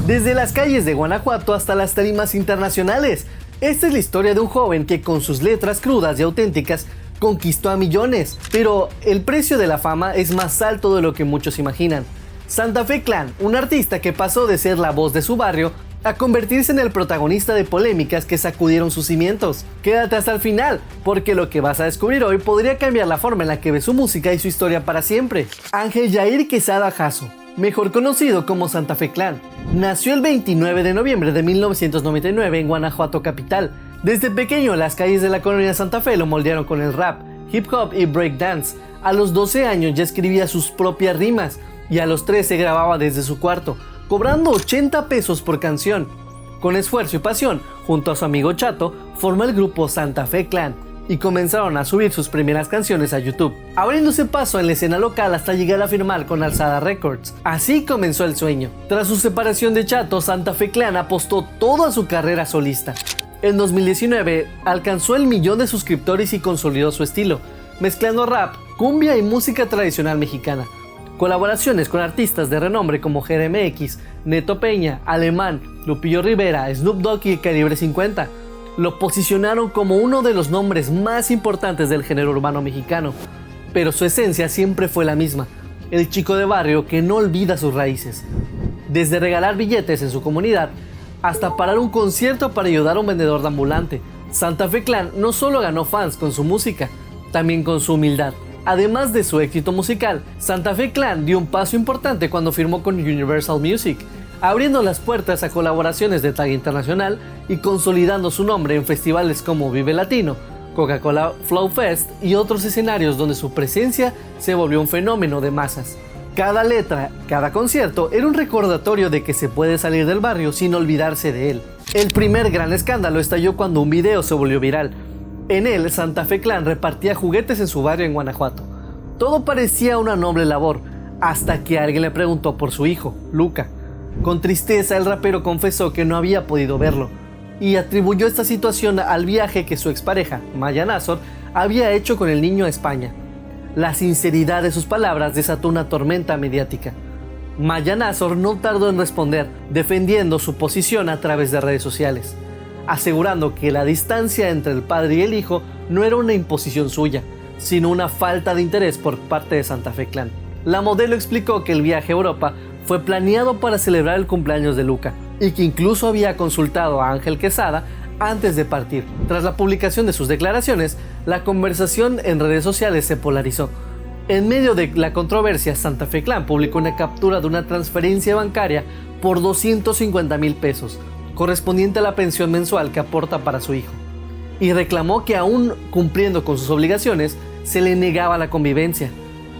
desde las calles de Guanajuato hasta las tarimas internacionales. Esta es la historia de un joven que con sus letras crudas y auténticas conquistó a millones, pero el precio de la fama es más alto de lo que muchos imaginan. Santa Fe Clan, un artista que pasó de ser la voz de su barrio a convertirse en el protagonista de polémicas que sacudieron sus cimientos. Quédate hasta el final, porque lo que vas a descubrir hoy podría cambiar la forma en la que ves su música y su historia para siempre. Ángel Jair Quesada Jasso, mejor conocido como Santa Fe Clan, nació el 29 de noviembre de 1999 en Guanajuato capital. Desde pequeño, las calles de la colonia Santa Fe lo moldearon con el rap, hip hop y breakdance. A los 12 años ya escribía sus propias rimas y a los 13 grababa desde su cuarto, cobrando 80 pesos por canción. Con esfuerzo y pasión, junto a su amigo Chato, formó el grupo Santa Fe Clan y comenzaron a subir sus primeras canciones a YouTube, abriéndose paso en la escena local hasta llegar a firmar con Alzada Records. Así comenzó el sueño. Tras su separación de Chato, Santa Fe Clan apostó toda su carrera solista. En 2019 alcanzó el 1.000.000 de suscriptores y consolidó su estilo, mezclando rap, cumbia y música tradicional mexicana. Colaboraciones con artistas de renombre como JRMX, Neto Peña, Alemán, Lupillo Rivera, Snoop Dogg y Calibre 50 lo posicionaron como uno de los nombres más importantes del género urbano mexicano. Pero su esencia siempre fue la misma, el chico de barrio que no olvida sus raíces. Desde regalar billetes en su comunidad hasta parar un concierto para ayudar a un vendedor de ambulante, Santa Fe Clan no solo ganó fans con su música, también con su humildad. Además de su éxito musical, Santa Fe Clan dio un paso importante cuando firmó con Universal Music, abriendo las puertas a colaboraciones de talla internacional y consolidando su nombre en festivales como Vive Latino, Coca-Cola Flow Fest y otros escenarios donde su presencia se volvió un fenómeno de masas. Cada letra, cada concierto era un recordatorio de que se puede salir del barrio sin olvidarse de él. El primer gran escándalo estalló cuando un video se volvió viral. En él, Santa Fe Clan repartía juguetes en su barrio en Guanajuato. Todo parecía una noble labor, hasta que alguien le preguntó por su hijo, Luca. Con tristeza, el rapero confesó que no había podido verlo, y atribuyó esta situación al viaje que su expareja, Maya Nazor, había hecho con el niño a España. La sinceridad de sus palabras desató una tormenta mediática. Maya Nazor no tardó en responder, defendiendo su posición a través de redes sociales, asegurando que la distancia entre el padre y el hijo no era una imposición suya, sino una falta de interés por parte de Santa Fe Clan. La modelo explicó que el viaje a Europa fue planeado para celebrar el cumpleaños de Luca y que incluso había consultado a Ángel Quesada antes de partir. Tras la publicación de sus declaraciones, la conversación en redes sociales se polarizó. En medio de la controversia, Santa Fe Clan publicó una captura de una transferencia bancaria por 250,000 pesos, correspondiente a la pensión mensual que aporta para su hijo, y reclamó que aún cumpliendo con sus obligaciones, se le negaba la convivencia.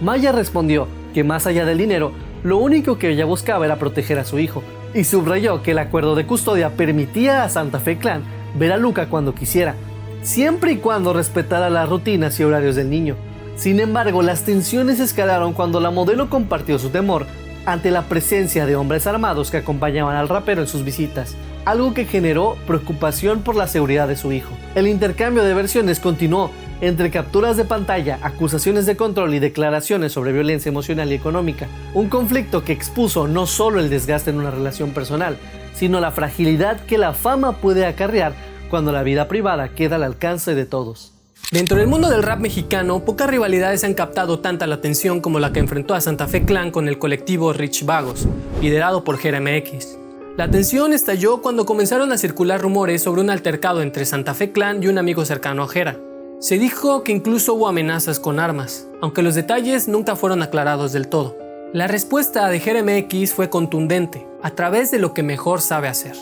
Maya respondió que más allá del dinero, lo único que ella buscaba era proteger a su hijo, y subrayó que el acuerdo de custodia permitía a Santa Fe Clan ver a Luca cuando quisiera, siempre y cuando respetara las rutinas y horarios del niño. Sin embargo, las tensiones escalaron cuando la modelo compartió su temor ante la presencia de hombres armados que acompañaban al rapero en sus visitas, algo que generó preocupación por la seguridad de su hijo. El intercambio de versiones continuó entre capturas de pantalla, acusaciones de control y declaraciones sobre violencia emocional y económica, un conflicto que expuso no solo el desgaste en una relación personal, sino la fragilidad que la fama puede acarrear cuando la vida privada queda al alcance de todos. Dentro del mundo del rap mexicano, pocas rivalidades han captado tanta la atención como la que enfrentó a Santa Fe Clan con el colectivo Rich Vagos, liderado por JRMX. La tensión estalló cuando comenzaron a circular rumores sobre un altercado entre Santa Fe Clan y un amigo cercano a Jera. Se dijo que incluso hubo amenazas con armas, aunque los detalles nunca fueron aclarados del todo. La respuesta de JRMX fue contundente, a través de lo que mejor sabe hacer: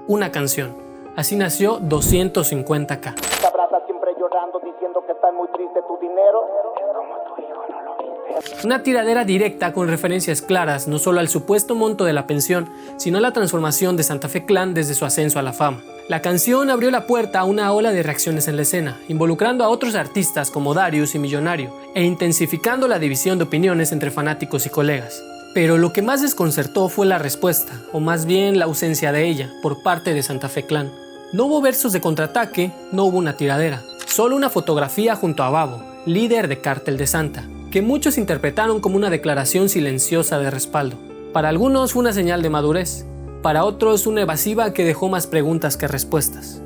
una canción. Así nació 250K. Te abrazas siempre llorando, diciendo que está muy triste tu dinero. Es como tu hijo, no lo viste. Una tiradera directa con referencias claras no solo al supuesto monto de la pensión, sino a la transformación de Santa Fe Clan desde su ascenso a la fama. La canción abrió la puerta a una ola de reacciones en la escena, involucrando a otros artistas como Darius y Millonario, e intensificando la división de opiniones entre fanáticos y colegas. Pero lo que más desconcertó fue la respuesta, o más bien la ausencia de ella, por parte de Santa Fe Clan. No hubo versos de contraataque, no hubo una tiradera, solo una fotografía junto a Babo, líder de Cártel de Santa, que muchos interpretaron como una declaración silenciosa de respaldo. Para algunos fue una señal de madurez, para otros una evasiva que dejó más preguntas que respuestas.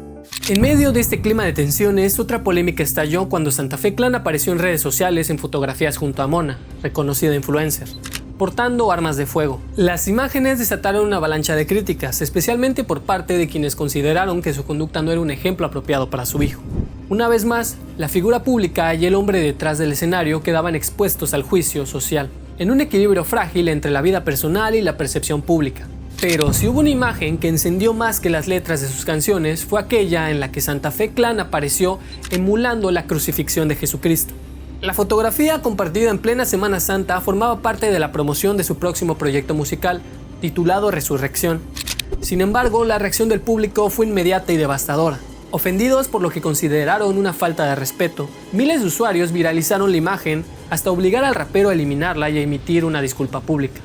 En medio de este clima de tensiones, otra polémica estalló cuando Santa Fe Clan apareció en redes sociales en fotografías junto a Mona, reconocida influencer, portando armas de fuego. Las imágenes desataron una avalancha de críticas, especialmente por parte de quienes consideraron que su conducta no era un ejemplo apropiado para su hijo. Una vez más, la figura pública y el hombre detrás del escenario quedaban expuestos al juicio social, en un equilibrio frágil entre la vida personal y la percepción pública. Pero si hubo una imagen que encendió más que las letras de sus canciones, fue aquella en la que Santa Fe Clan apareció emulando la crucifixión de Jesucristo. La fotografía, compartida en plena Semana Santa, formaba parte de la promoción de su próximo proyecto musical, titulado Resurrección. Sin embargo, la reacción del público fue inmediata y devastadora. Ofendidos por lo que consideraron una falta de respeto, miles de usuarios viralizaron la imagen hasta obligar al rapero a eliminarla y a emitir una disculpa pública.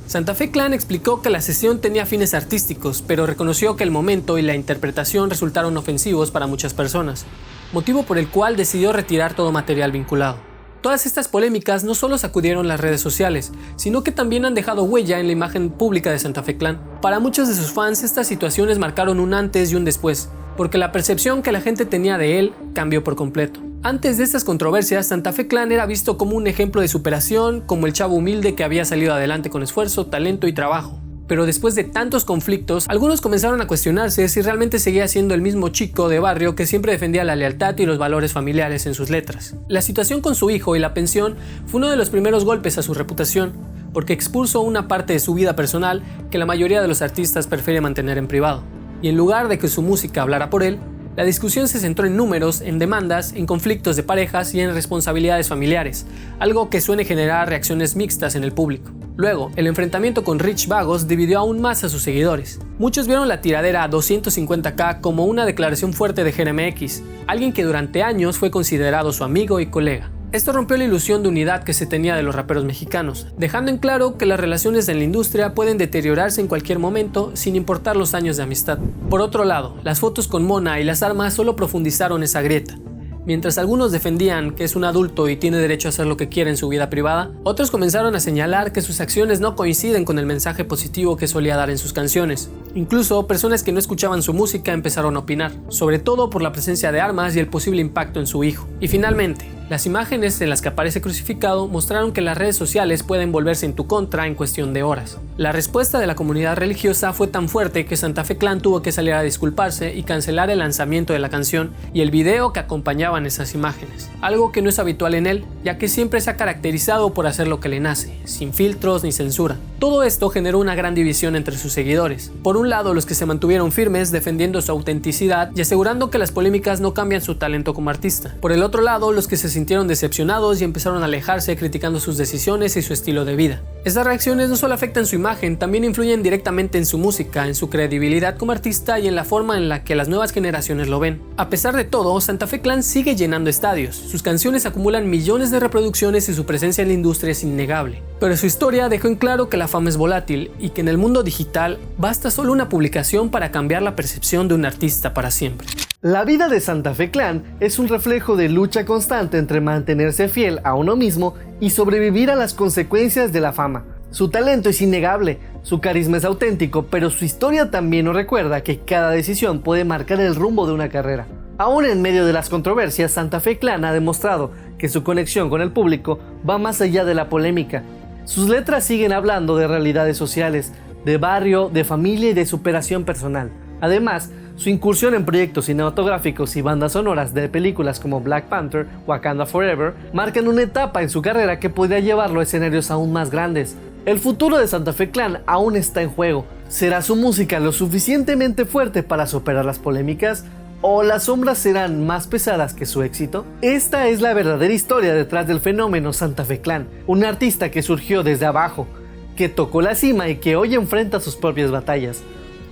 Santa Fe Clan explicó que la sesión tenía fines artísticos, pero reconoció que el momento y la interpretación resultaron ofensivos para muchas personas, motivo por el cual decidió retirar todo material vinculado. Todas estas polémicas no solo sacudieron las redes sociales, sino que también han dejado huella en la imagen pública de Santa Fe Clan. Para muchos de sus fans, estas situaciones marcaron un antes y un después, porque la percepción que la gente tenía de él cambió por completo. Antes de estas controversias, Santa Fe Clan era visto como un ejemplo de superación, como el chavo humilde que había salido adelante con esfuerzo, talento y trabajo. Pero después de tantos conflictos, algunos comenzaron a cuestionarse si realmente seguía siendo el mismo chico de barrio que siempre defendía la lealtad y los valores familiares en sus letras. La situación con su hijo y la pensión fue uno de los primeros golpes a su reputación, porque expuso una parte de su vida personal que la mayoría de los artistas prefiere mantener en privado. Y en lugar de que su música hablara por él, la discusión se centró en números, en demandas, en conflictos de parejas y en responsabilidades familiares, algo que suele generar reacciones mixtas en el público. Luego, el enfrentamiento con Rich Vagos dividió aún más a sus seguidores. Muchos vieron la tiradera a 250K como una declaración fuerte de GNMX, alguien que durante años fue considerado su amigo y colega. Esto rompió la ilusión de unidad que se tenía de los raperos mexicanos, dejando en claro que las relaciones en la industria pueden deteriorarse en cualquier momento sin importar los años de amistad. Por otro lado, las fotos con Mona y las armas solo profundizaron esa grieta. Mientras algunos defendían que es un adulto y tiene derecho a hacer lo que quiere en su vida privada, otros comenzaron a señalar que sus acciones no coinciden con el mensaje positivo que solía dar en sus canciones. Incluso personas que no escuchaban su música empezaron a opinar, sobre todo por la presencia de armas y el posible impacto en su hijo. Y finalmente, las imágenes en las que aparece crucificado mostraron que las redes sociales pueden volverse en tu contra en cuestión de horas. La respuesta de la comunidad religiosa fue tan fuerte que Santa Fe Clan tuvo que salir a disculparse y cancelar el lanzamiento de la canción y el video que acompañaban esas imágenes, algo que no es habitual en él, ya que siempre se ha caracterizado por hacer lo que le nace, sin filtros ni censura. Todo esto generó una gran división entre sus seguidores. Por un lado, los que se mantuvieron firmes defendiendo su autenticidad y asegurando que las polémicas no cambian su talento como artista. Por el otro lado, los que se sintieron decepcionados y empezaron a alejarse criticando sus decisiones y su estilo de vida. Estas reacciones no solo afectan su imagen, también influyen directamente en su música, en su credibilidad como artista y en la forma en la que las nuevas generaciones lo ven. A pesar de todo, Santa Fe Clan sigue llenando estadios, sus canciones acumulan millones de reproducciones y su presencia en la industria es innegable. Pero su historia dejó en claro que la fama es volátil y que en el mundo digital basta solo una publicación para cambiar la percepción de un artista para siempre. La vida de Santa Fe Clan es un reflejo de lucha constante entre mantenerse fiel a uno mismo y sobrevivir a las consecuencias de la fama. Su talento es innegable, su carisma es auténtico, pero su historia también nos recuerda que cada decisión puede marcar el rumbo de una carrera. Aún en medio de las controversias, Santa Fe Clan ha demostrado que su conexión con el público va más allá de la polémica. Sus letras siguen hablando de realidades sociales, de barrio, de familia y de superación personal. Además, su incursión en proyectos cinematográficos y bandas sonoras de películas como Black Panther, Wakanda Forever, marcan una etapa en su carrera que podría llevarlo a escenarios aún más grandes. El futuro de Santa Fe Clan aún está en juego. ¿Será su música lo suficientemente fuerte para superar las polémicas? ¿O las sombras serán más pesadas que su éxito? Esta es la verdadera historia detrás del fenómeno Santa Fe Clan, un artista que surgió desde abajo, que tocó la cima y que hoy enfrenta sus propias batallas.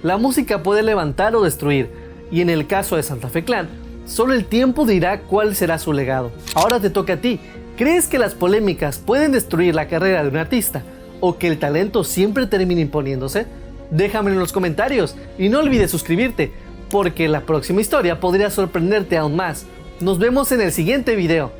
La música puede levantar o destruir, y en el caso de Santa Fe Clan, solo el tiempo dirá cuál será su legado. Ahora te toca a ti. ¿Crees que las polémicas pueden destruir la carrera de un artista? ¿O que el talento siempre termina imponiéndose? Déjamelo en los comentarios y no olvides suscribirte, porque la próxima historia podría sorprenderte aún más. Nos vemos en el siguiente video.